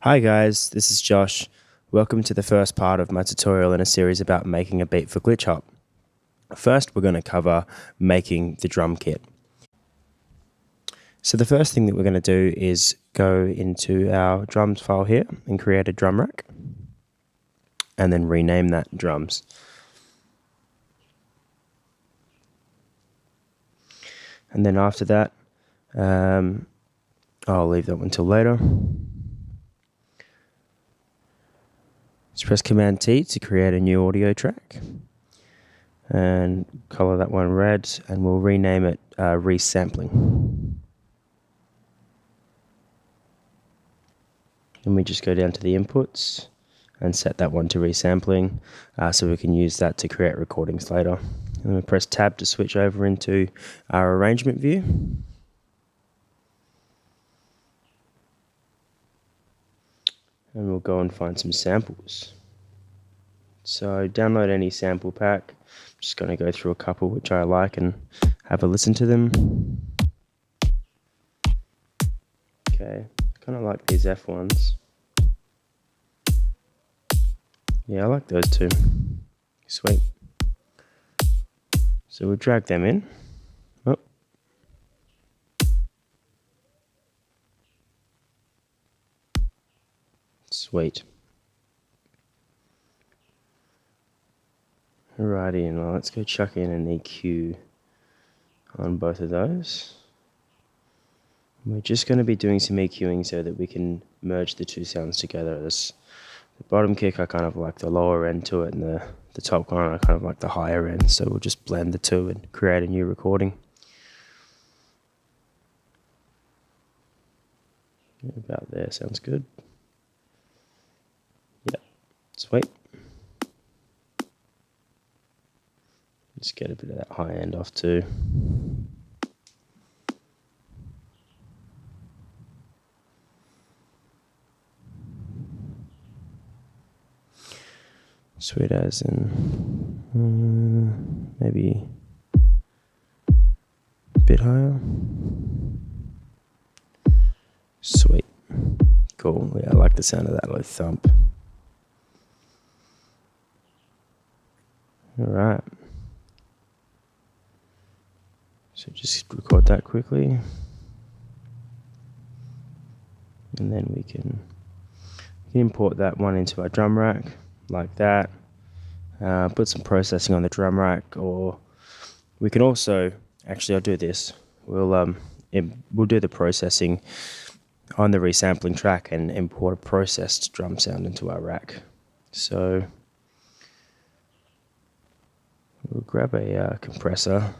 Hi guys, this is Josh. Welcome to the first part of my tutorial in a series about making a beat for Glitch Hop. First, we're going to cover making the drum kit. So the first thing that we're going to do is go into our drums file here and create a drum rack, and then rename that drums. And then after that, I'll leave that one till later. Just press Command T to create a new audio track and color that one red, and we'll rename it resampling. And we just go down to the inputs and set that one to resampling so we can use that to create recordings later. And we press tab to switch over into our arrangement view. And we'll go and find some samples. So download any sample pack. I'm just going to go through a couple which I like and have a listen to them. Okay, kind of like these F ones. Yeah, I like those two. Sweet. So we'll drag them in. Oh. Sweet. Alrighty, and let's go chuck in an EQ on both of those. We're just going to be doing some EQing so that we can merge the two sounds together. The bottom kick, I kind of like the lower end to it, and the top one, I kind of like the higher end. So we'll just blend the two and create a new recording. About there, sounds good. Yeah, sweet. Just get a bit of that high end off too. Sweet as in maybe a bit higher. Sweet. Cool. Yeah, I like the sound of that low thump. Alright. So just record that quickly. And then we can import that one into our drum rack like that. Put some processing on the drum rack, or we can also, actually I'll do this. We'll do the processing on the resampling track and import a processed drum sound into our rack. So we'll grab a compressor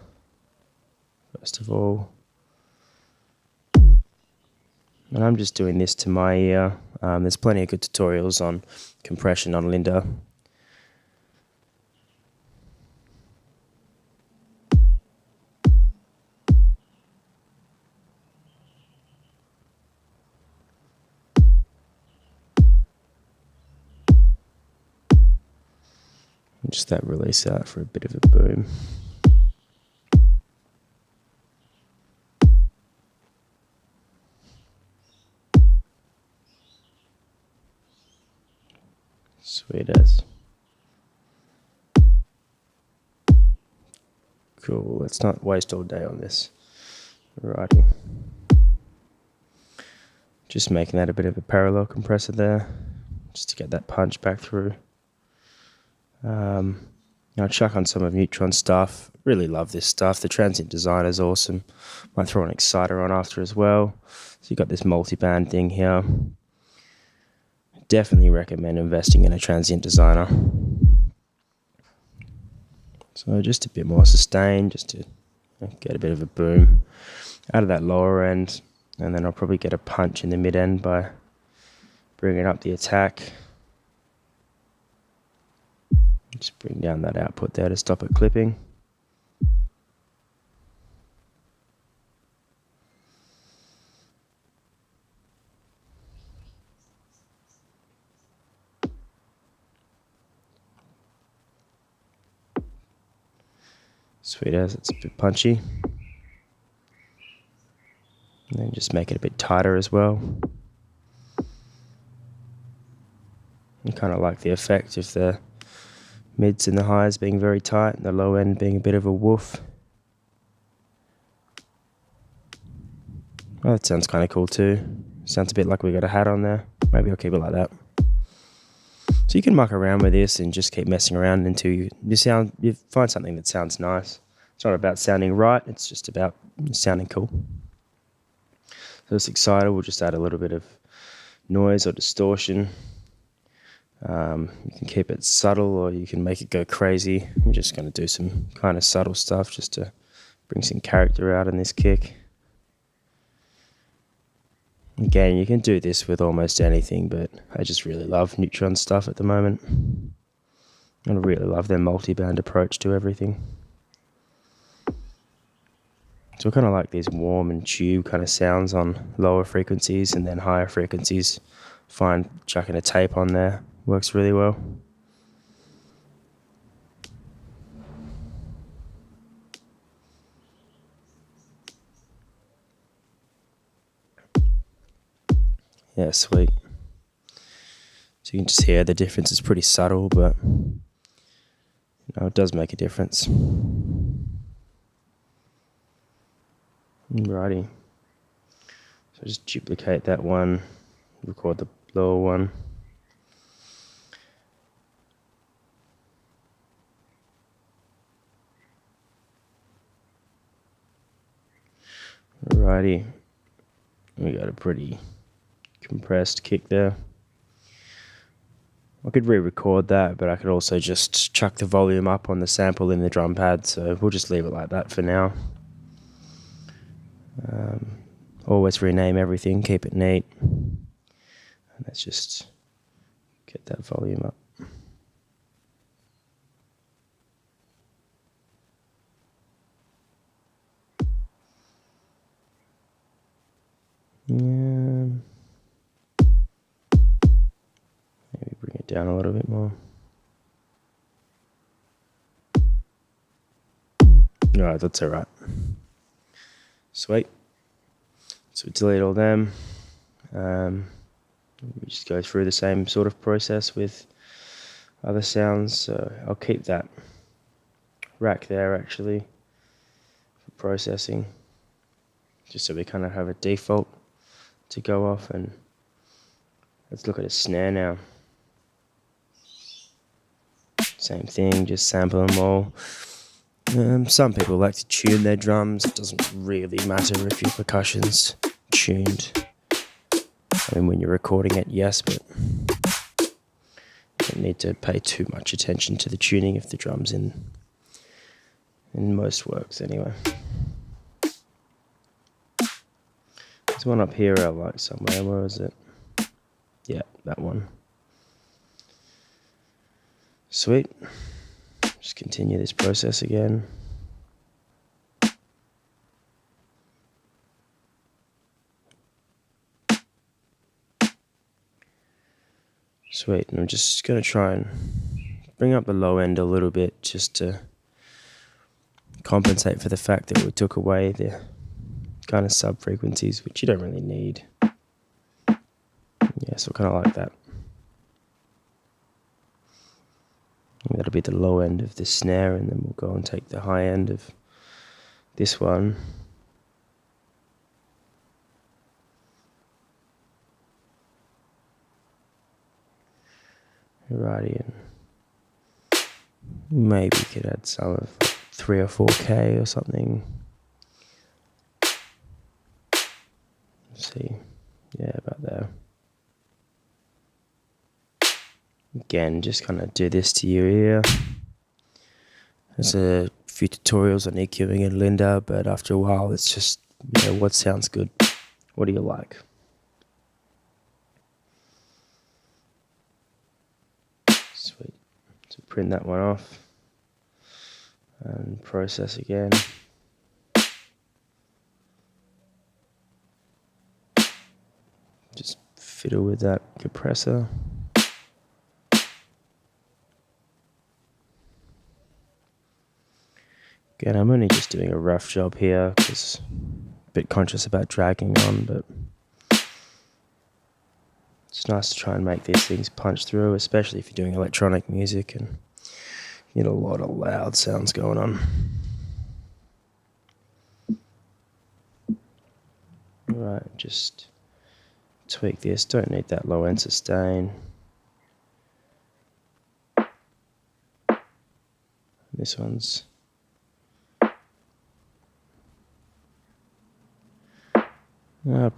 first of all, and I'm just doing this to my ear. There's plenty of good tutorials on compression on Lynda. Just that release out for a bit of a boom. Sweet as. Cool, let's not waste all day on this. Alrighty. Just making that a bit of a parallel compressor there, just to get that punch back through. I'll chuck on some of Neutron's stuff. Really love this stuff. The transient designer is awesome. Might throw an exciter on after as well. So you've got this multi-band thing here. Definitely recommend investing in a transient designer. So just a bit more sustain, just to get a bit of a boom out of that lower end, and then I'll probably get a punch in the mid end by bringing up the attack. Just bring down that output there to stop it clipping. Sweet as, it's a bit punchy. And then just make it a bit tighter as well. I kind of like the effect of the mids and the highs being very tight and the low end being a bit of a woof. Oh, that sounds kind of cool too. Sounds a bit like we got a hat on there. Maybe I'll keep it like that. So you can muck around with this and just keep messing around until you find something that sounds nice. It's not about sounding right, it's just about sounding cool. So it's excited, we'll just add a little bit of noise or distortion. You can keep it subtle or you can make it go crazy. I'm just going to do some kind of subtle stuff just to bring some character out in this kick. Again, you can do this with almost anything, but I just really love Neutron stuff at the moment. I really love their multi-band approach to everything. So I kind of like these warm and tube kind of sounds on lower frequencies, and then higher frequencies, find chucking a tape on there works really well. Yeah, sweet. So you can just hear the difference is pretty subtle, but it does make a difference. Alrighty. So just duplicate that one, record the lower one. Alrighty. We got a pretty compressed kick there. I could re-record that, but I could also just chuck the volume up on the sample in the drum pad, so we'll just leave it like that for now. Always rename everything, keep it neat. And let's just get that volume up. Yeah. Maybe bring it down a little bit more. Alright, that's alright. Sweet. So we delete all them. We just go through the same sort of process with other sounds. So I'll keep that rack there actually for processing, just so we kind of have a default to go off. And let's look at a snare now. Same thing, just sample them all. Some people like to tune their drums. It doesn't really matter if your percussion's tuned. I mean, when you're recording it, yes, but you don't need to pay too much attention to the tuning of the drums in most works anyway. There's one up here I like somewhere. Where is it? Yeah, that one. Sweet. Just continue this process again. Sweet, and I'm just going to try and bring up the low end a little bit just to compensate for the fact that we took away the kind of sub frequencies, which you don't really need. Yeah, so kind of like that. And that'll be the low end of the snare, and then we'll go and take the high end of this one. Alrighty, and maybe we could add some of 3 or 4K or something. Let's see, yeah, about there. Again, just kind of do this to your ear. There's a few tutorials on EQing in Linda, but after a while it's just, what sounds good? What do you like? Sweet. So print that one off and process again. Just fiddle with that compressor. Again, I'm only just doing a rough job here because I'm a bit conscious about dragging on, but It's nice to try and make these things punch through, especially if you're doing electronic music and you get a lot of loud sounds going on. Right, just tweak this. Don't need that low end sustain. This one's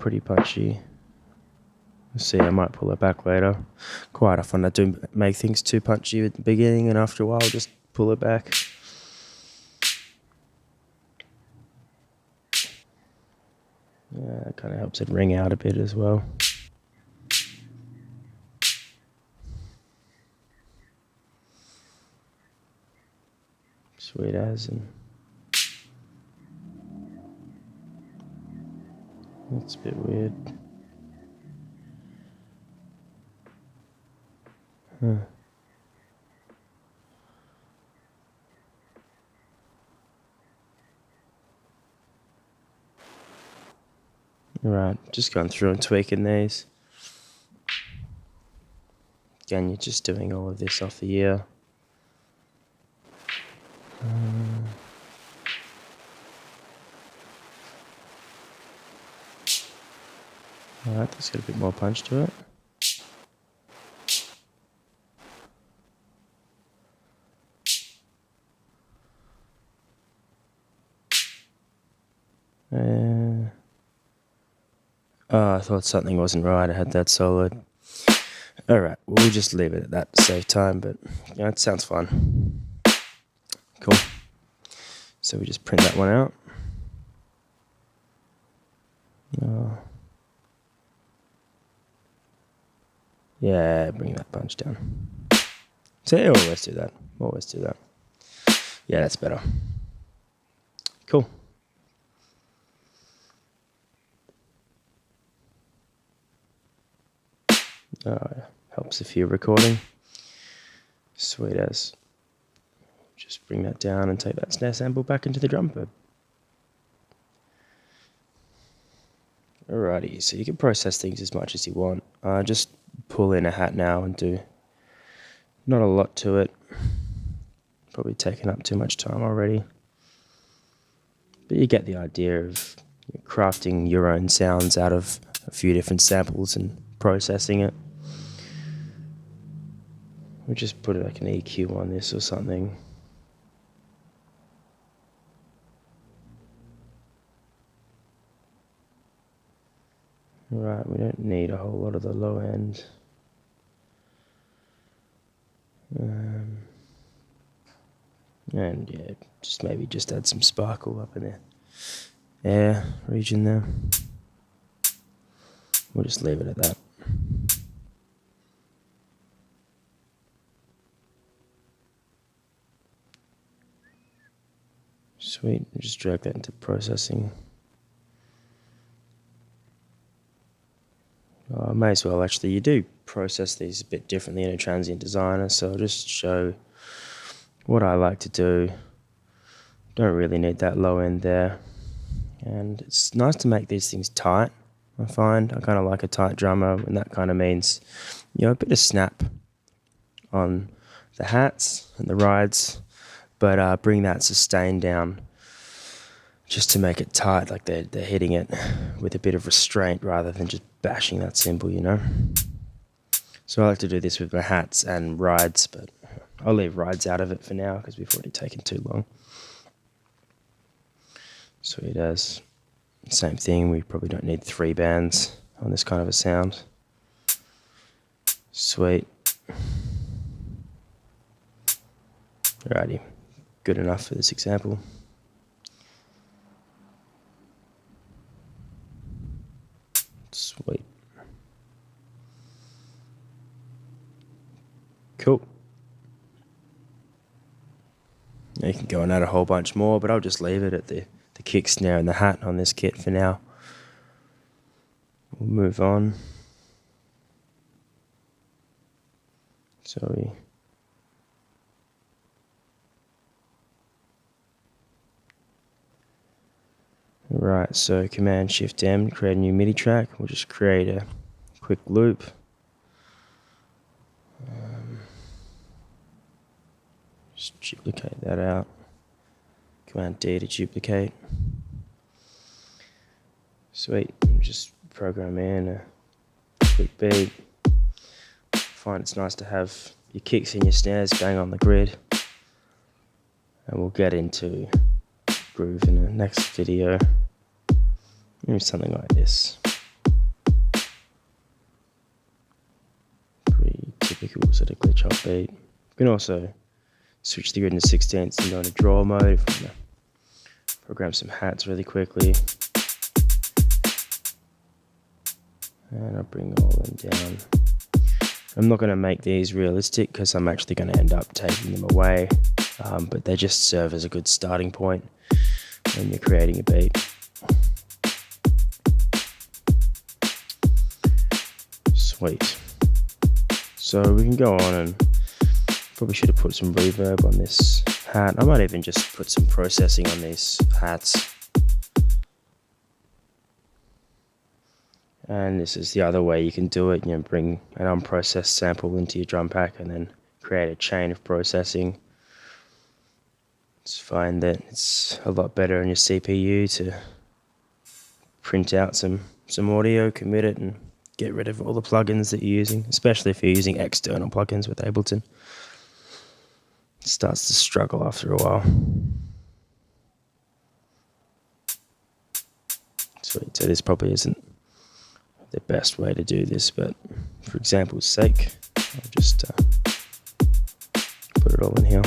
pretty punchy. Let's see, I might pull it back later. Quite often I do make things too punchy at the beginning, and after a while just pull it back. Yeah, it kind of helps it ring out a bit as well. Sweet as, and that's a bit weird. Right, just going through and tweaking these. Again, you're just doing all of this off the ear. Alright, that's got a bit more punch to it. I thought something wasn't right. I had that soloed. Alright, we'll just leave it at that to save time, but yeah, it sounds fun. Cool. So we just print that one out. Yeah, bring that punch down. So yeah, always do that. Always do that. Yeah, that's better. Cool. Helps if you're recording. Sweet as. Just bring that down and take that snare sample back into the drum pad. Alrighty, so you can process things as much as you want. Just pull in a hat now and do not a lot to it. Probably taking up too much time already. But you get the idea of crafting your own sounds out of a few different samples and processing it. We'll just put like an EQ on this or something. Right, we don't need a whole lot of the low end. And yeah, maybe just add some sparkle up in the air region there. We'll just leave it at that. Sweet, just drag that into processing. May as well actually, you do process these a bit differently in a transient designer, so I'll just show what I like to do. Don't really need that low end there. And it's nice to make these things tight, I find. I kind of like a tight drummer, and that kind of means, a bit of snap on the hats and the rides, but bring that sustain down just to make it tight, like they're hitting it with a bit of restraint rather than just bashing that cymbal, So I like to do this with my hats and rides, but I'll leave rides out of it for now because we've already taken too long. Sweet as. Same thing, we probably don't need 3 bands on this kind of a sound. Sweet. Alrighty, good enough for this example. Sweet. Cool. Now you can go and add a whole bunch more, but I'll just leave it at the kick snare and the hat on this kit for now. We'll move on. Right, so Command Shift M to create a new MIDI track. We'll just create a quick loop. Just duplicate that out. Command D to duplicate. Sweet. Just program in a quick beat. Find it's nice to have your kicks and your snares going on the grid. And we'll get into groove in the next video. Maybe something like this. Pretty typical sort of glitch hop beat. You can also switch the grid into 16ths and go into draw mode if you want to program some hats really quickly. And I'll bring all of them down. I'm not going to make these realistic because I'm actually going to end up taking them away, but they just serve as a good starting point when you're creating a beat. Sweet. So we can go on, and probably should have put some reverb on this hat. I might even just put some processing on these hats. And this is the other way you can do it. You know, bring an unprocessed sample into your drum pack and then create a chain of processing. Just find that it's a lot better on your CPU to print out some audio, commit it, and get rid of all the plugins that you're using, especially if you're using external plugins with Ableton. It starts to struggle after a while. Sweet. So this probably isn't the best way to do this, but for example's sake, I'll just put it all in here.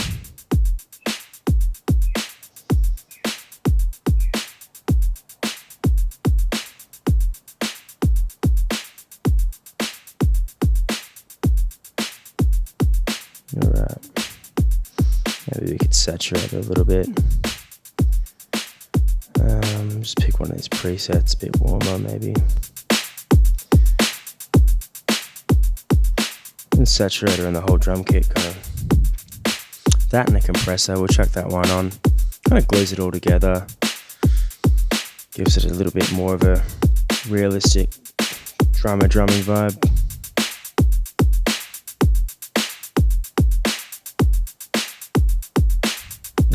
Alright, maybe we could saturate it a little bit. Just pick one of these presets, a bit warmer maybe. And saturator and the whole drum kit, kind of that, and a compressor. We'll chuck that one on. Kind of glues it all together. Gives it a little bit more of a realistic drumming vibe.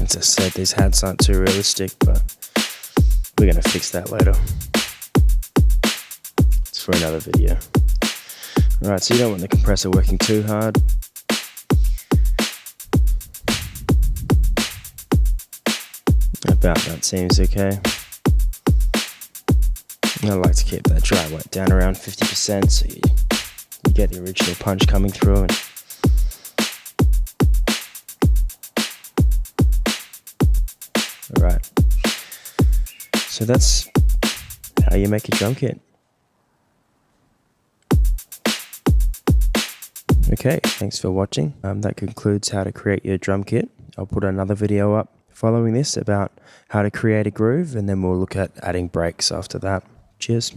As I said, these hats aren't too realistic, but we're going to fix that later. It's for another video. Right, so you don't want the compressor working too hard. About that seems okay. I like to keep that dry wet down around 50% so you get the original punch coming through. And alright, so that's how you make a drum kit. Okay, thanks for watching. That concludes how to create your drum kit. I'll put another video up following this about how to create a groove, and then we'll look at adding breaks after that. Cheers.